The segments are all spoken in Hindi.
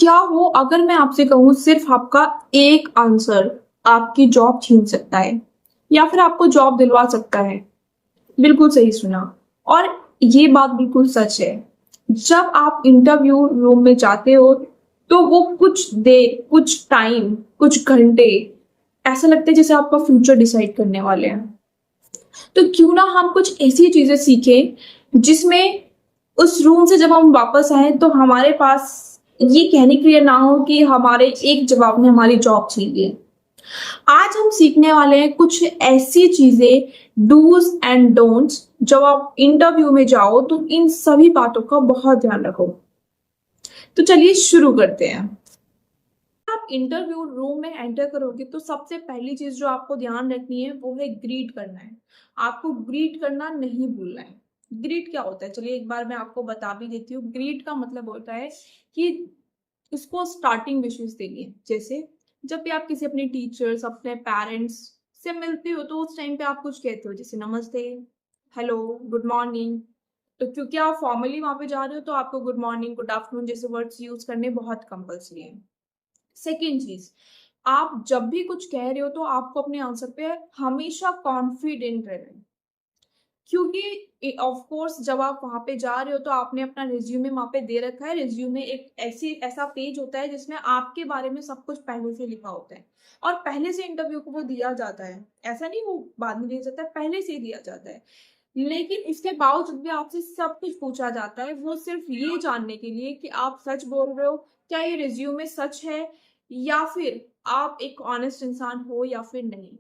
क्या हो अगर मैं आपसे कहूँ सिर्फ आपका एक आंसर आपकी जॉब छीन सकता है या फिर आपको जॉब दिलवा सकता है। बिल्कुल सही सुना। और ये बात बिल्कुल सच है। जब आप इंटरव्यू रूम में जाते हो तो वो कुछ देर, कुछ टाइम, कुछ घंटे ऐसा लगता है जैसे आपका फ्यूचर डिसाइड करने वाले हैं। तो क्यों ना हम कुछ ऐसी चीजें सीखें जिसमें उस रूम से जब हम वापस आए तो हमारे पास ये कहने के लिए ना हो कि हमारे एक जवाब ने हमारी जॉब छीन ली। आज हम सीखने वाले हैं कुछ ऐसी चीजें, डूज एंड डोंट्स। जब आप इंटरव्यू में जाओ तो इन सभी बातों का बहुत ध्यान रखो। तो चलिए शुरू करते हैं। आप इंटरव्यू रूम में एंटर करोगे तो सबसे पहली चीज जो आपको ध्यान रखनी है वो है ग्रीट करना है। आपको ग्रीट करना नहीं भूलना है। ग्रीट क्या होता है, चलिए एक बार मैं आपको बता भी देती हूँ। ग्रीट का मतलब होता है कि उसको स्टार्टिंग विशेस देनी है। जैसे जब भी आप किसी अपने टीचर्स, अपने पेरेंट्स से मिलते हो तो उस टाइम पे आप कुछ कहते हो जैसे नमस्ते, हेलो, गुड मॉर्निंग। तो क्योंकि आप फॉर्मली वहां पे जा रहे हो तो आपको गुड मॉर्निंग, गुड आफ्टरनून जैसे वर्ड्स यूज करने बहुत कंपल्सरी है। सेकेंड चीज, आप जब भी कुछ कह रहे हो तो आपको अपने आंसर पे हमेशा कॉन्फिडेंट रहना है। क्योंकि ऑफ कोर्स जब आप वहां पे जा रहे हो तो आपने अपना रिज्यूमे वहां पे दे रखा है। रिज्यूमे एक ऐसा पेज होता है जिसमें आपके बारे में सब कुछ पहले से लिखा होता है और पहले से इंटरव्यू को वो दिया जाता है। ऐसा नहीं वो बाद में दिया जाता है, पहले से ही दिया जाता है। लेकिन इसके बावजूद भी आपसे सब कुछ पूछा जाता है, वो सिर्फ ये जानने के लिए कि आप सच बोल रहे हो, क्या ये रिज्यूमे सच है या फिर आप एक ऑनेस्ट इंसान हो या फिर नहीं।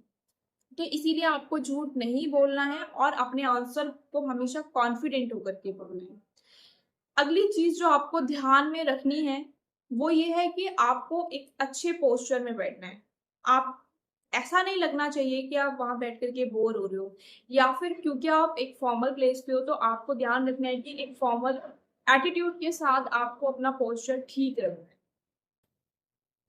तो इसीलिए आपको झूठ नहीं बोलना है और अपने आंसर को हमेशा कॉन्फिडेंट होकर के बोलना है। अगली चीज जो आपको ध्यान में रखनी है वो ये है कि आपको एक अच्छे पोस्चर में बैठना है। आप ऐसा नहीं लगना चाहिए कि आप वहां बैठ करके बोर हो रहे हो या फिर क्योंकि आप एक फॉर्मल प्लेस पे हो तो आपको ध्यान रखना है कि एक फॉर्मल एटीट्यूड के साथ आपको अपना पोस्चर ठीक रखना है।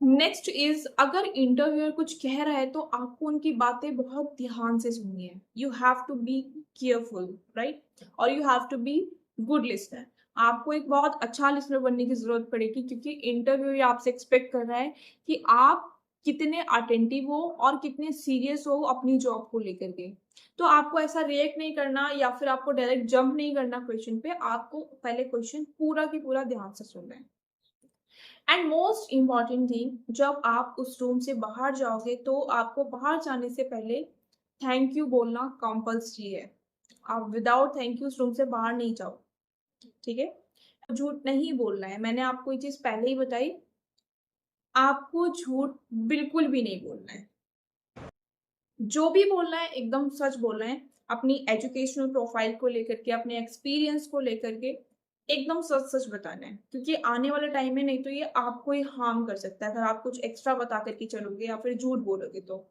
नेक्स्ट इज, अगर इंटरव्यूअर कुछ कह रहा है तो आपको उनकी बातें बहुत ध्यान से सुननी है। You have to be careful, right, और you have to be good listener. आपको एक बहुत अच्छा लिसनर बनने की जरूरत पड़ेगी क्योंकि इंटरव्यू आपसे एक्सपेक्ट कर रहा है कि आप कितने अटेंटिव हो और कितने सीरियस हो अपनी जॉब को लेकर के। तो आपको ऐसा रिएक्ट नहीं करना या फिर आपको डायरेक्ट जंप नहीं करना क्वेश्चन पे। आपको पहले क्वेश्चन पूरा की पूरा ध्यान से सुनना है। एंड मोस्ट इम्पॉर्टेंट थिंग, जब आप उस रूम से बाहर जाओगे तो आपको बाहर जाने से पहले थैंक यू बोलना कंपल्सरी है। आप विदाउट थैंक यू उस रूम से बाहर नहीं जाओ, ठीक है। झूठ नहीं बोलना है, मैंने आपको ये चीज पहले ही बताई। आपको झूठ बिल्कुल भी नहीं बोलना है। जो भी बोलना है एकदम सच बोलना है। अपनी एजुकेशनल प्रोफाइल को लेकर के, अपने एक्सपीरियंस को लेकर के एकदम सच सच बताना है क्योंकि आने वाले टाइम में नहीं तो ये आपको ही हार्म कर सकता है अगर आप कुछ एक्स्ट्रा बता करके चलोगे या फिर झूठ बोलोगे तो।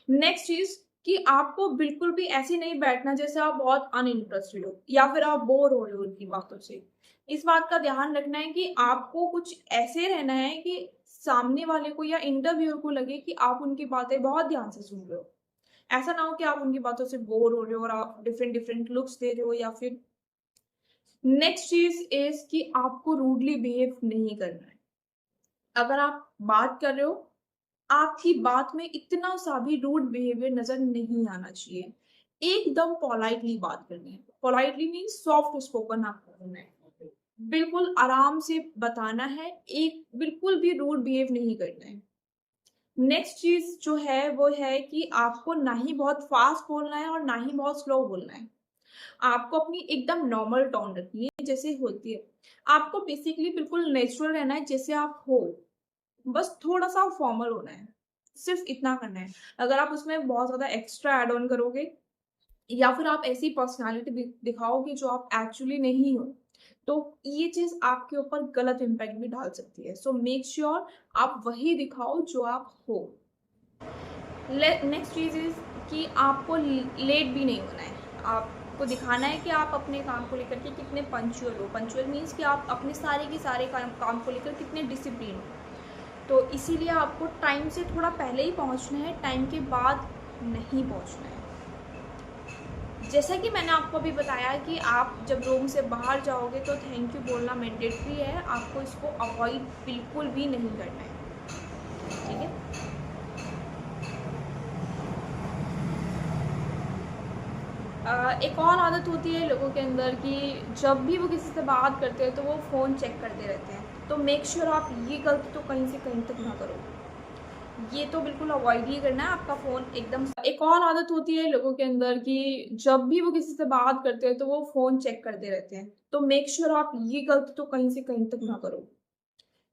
नेक्स्ट चीज कि आपको बिल्कुल भी ऐसे नहीं बैठना जैसे आप बहुत अनइंटरेस्टेड हो या फिर आप बोर हो रहे हो उनकी बातों से। इस बात का ध्यान रखना है कि आपको कुछ ऐसे रहना है कि सामने वाले को या इंटरव्यूअर को लगे कि आप उनकी बातें बहुत ध्यान से सुन रहे हो। ऐसा ना हो कि आप उनकी बातों से बोर हो रहे हो और आप डिफरेंट डिफरेंट लुक्स दे रहे हो या फिर। नेक्स्ट चीज इज कि आपको रूडली बिहेव नहीं करना है। अगर आप बात कर रहे हो, आपकी बात में इतना सा भी रूड बिहेवियर नजर नहीं आना चाहिए। एकदम पोलाइटली बात करनी है। पोलाइटली मीन सॉफ्ट स्पोकन आपको करना है। बिल्कुल आराम से बताना है, एक बिल्कुल भी रूड बिहेव नहीं करना है। नेक्स्ट चीज जो है वो है कि आपको ना ही बहुत फास्ट बोलना है और ना ही बहुत स्लो बोलना है। आपको अपनी एकदम नॉर्मल टोन रखनी है जैसे होती है। आपको बेसिकली बिल्कुल नेचुरल रहना है जैसे आप हो, बस थोड़ा सा फॉर्मल होना है, सिर्फ इतना करना है। अगर आप उसमें बहुत ज्यादा एक्स्ट्रा एड ऑन करोगे या फिर आप ऐसी पर्सनालिटी दिखाओगे जो आप एक्चुअली नहीं हो तो ये चीज आपके ऊपर गलत इम्पैक्ट भी डाल सकती है। सो मेक श्योर आप वही दिखाओ जो आप हो। नेक्स्ट चीज इज कि आपको लेट भी नहीं होना है। आपको दिखाना है कि आप अपने काम को लेकर के कितने पंचुअल हो। पंचुअल मीन्स कि आप अपने सारे के सारे काम को लेकर कितने डिसिप्लिन हो। तो इसीलिए आपको टाइम से थोड़ा पहले ही पहुंचना है, टाइम के बाद नहीं पहुंचना है। जैसा कि मैंने आपको अभी बताया कि आप जब रूम से बाहर जाओगे तो थैंक यू बोलना मैंडेटरी है, आपको इसको अवॉइड बिल्कुल भी नहीं करना है, ठीक है। एक और आदत होती है लोगों के अंदर कि जब भी वो किसी से बात करते हैं तो वो फ़ोन चेक करते रहते हैं, तो मेक श्योर आप ये गलती तो कहीं से कहीं तक ना करो, ये तो बिल्कुल अवॉइड ही करना है आपका फ़ोन एकदम। एक और आदत होती है लोगों के अंदर कि जब भी वो किसी से बात करते हैं तो वो फ़ोन चेक करते रहते हैं, तो मेक श्योर आप ये गलती तो कहीं से कहीं तक ना करो,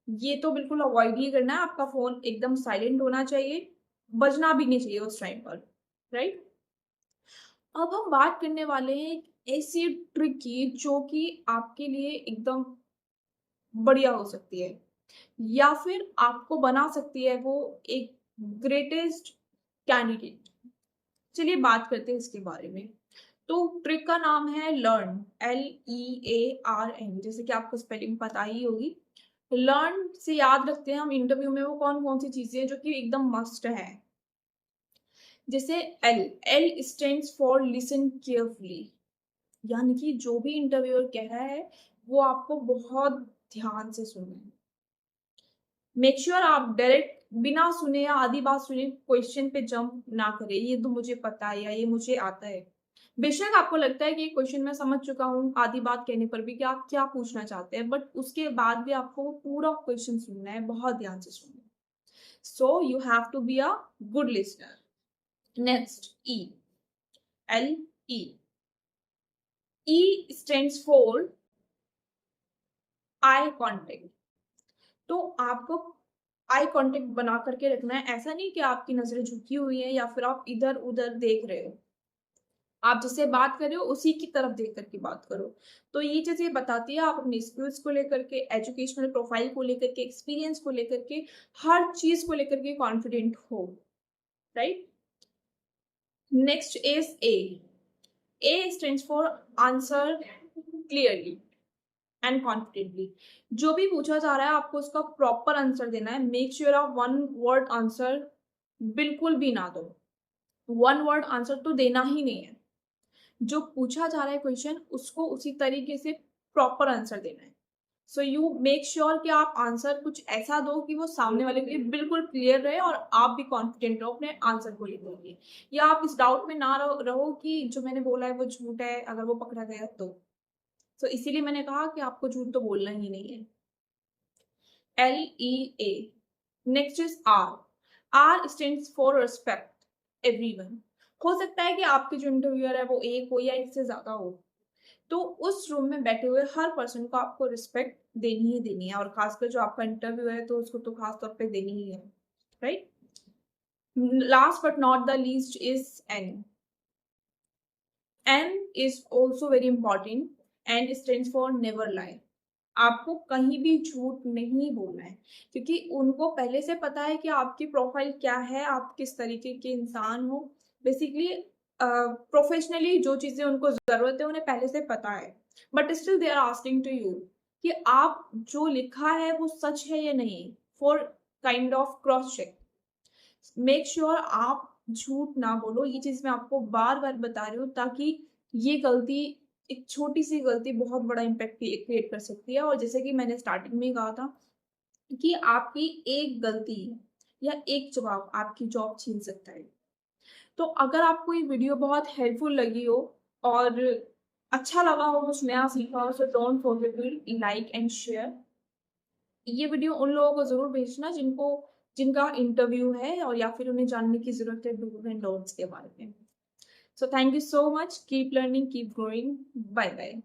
ये तो बिल्कुल अवॉइड ही करना है, आपका फ़ोन एकदम साइलेंट होना चाहिए, बजना भी नहीं चाहिए उस टाइम पर, राइट। अब हम बात करने वाले हैं एक ऐसी ट्रिक की जो कि आपके लिए एकदम बढ़िया हो सकती है या फिर आपको बना सकती है वो एक ग्रेटेस्ट कैंडिडेट। चलिए बात करते हैं इसके बारे में। तो ट्रिक का नाम है लर्न, LEARN, जैसे कि आपको स्पेलिंग पता ही होगी। लर्न से याद रखते हैं हम इंटरव्यू में वो कौन कौन सी चीजें हैं जो कि एकदम मस्ट है। जैसे L stands for listen carefully, यानी कि जो भी इंटरव्यूअर कह रहा है वो आपको बहुत ध्यान से सुनना है। मेक श्योर आप डायरेक्ट बिना सुने या आधी बात सुने क्वेश्चन पे जंप ना करें, ये तो मुझे पता है या ये मुझे आता है। बेशक आपको लगता है कि ये क्वेश्चन मैं समझ चुका हूँ आधी बात कहने पर भी कि आप क्या पूछना चाहते हैं, बट उसके बाद भी आपको वो पूरा क्वेश्चन सुनना है, बहुत ध्यान से सुनना है। So you have to be a good listener. Next L E E stands for eye contact. तो आपको आई कांटेक्ट बना करके रखना है, ऐसा नहीं कि आपकी नजरें झुकी हुई हैं या फिर आप इधर उधर देख रहे हो, आप जिससे बात कर रहे हो उसी की तरफ देख करके बात करो। तो ये चीजें बताती है आप अपनी स्किल्स को लेकर के, एजुकेशनल प्रोफाइल को लेकर के, एक्सपीरियंस को लेकर के, हर चीज को लेकर के कॉन्फिडेंट हो, right. Next is a stands for answer clearly and confidently. जो भी पूछा जा रहा है आपको उसका प्रॉपर आंसर देना है। मेक श्योर आप वन वर्ड आंसर बिल्कुल भी ना दो, वन वर्ड आंसर तो देना ही नहीं है। जो पूछा जा रहा है क्वेश्चन उसको उसी तरीके से प्रॉपर आंसर देना है। सो यू मेक श्योर कि आप आंसर कुछ ऐसा दो कि वो सामने वाले के लिए बिल्कुल क्लियर रहे और आप भी कॉन्फिडेंट रहो अपने आंसर को लेकर, या आप इस डाउट में ना रहो कि जो मैंने बोला है वो झूठ है, अगर वो पकड़ा गया तो इसीलिए मैंने कहा कि आपको झूठ तो बोलना ही नहीं है। LEA। Next is R stands for respect everyone. हो सकता है कि आपके जो इंटरव्यूअर है वो एक हो या एक से ज्यादा हो, तो उस रूम में बैठे हुए हर पर्सन को आपको रिस्पेक्ट देनी ही देनी है, और खासकर जो आपका इंटरव्यू है तो उसको तो खास तौर पे देनी ही है, right. Last but not the least is N is also very important. N stands for never लाई। आपको कहीं भी झूठ नहीं बोलना है, क्योंकि उनको पहले से पता है कि आपकी प्रोफाइल क्या है, आप किस तरीके के इंसान हो। बेसिकली प्रोफेशनली जो चीजें उनको जरूरत है उन्हें पहले से पता है, but still they are asking to you कि आप जो लिखा है वो सच है या नहीं, for kind of cross check. Make sure आप झूठ ना बोलो, ये चीज मैं आपको बार बार बता रही हूँ ताकि ये गलती, एक छोटी सी गलती बहुत बड़ा इम्पैक्ट क्रिएट कर सकती है। और जैसे कि मैंने स्टार्टिंग में कहा था कि आपकी एक गलती या एक जवाब आपकी जॉब छीन सकता है। तो अगर आपको ये वीडियो बहुत हेल्पफुल लगी हो और अच्छा लगा हो, कुछ नया सीखा हो, तो don't forget to like and share. ये वीडियो उन लोगों को जरूर भेजना जिनका इंटरव्यू है और या फिर उन्हें जानने की जरूरत है डूज एंड डोंट्स के बारे में। So thank you so much, keep learning, keep growing, bye bye.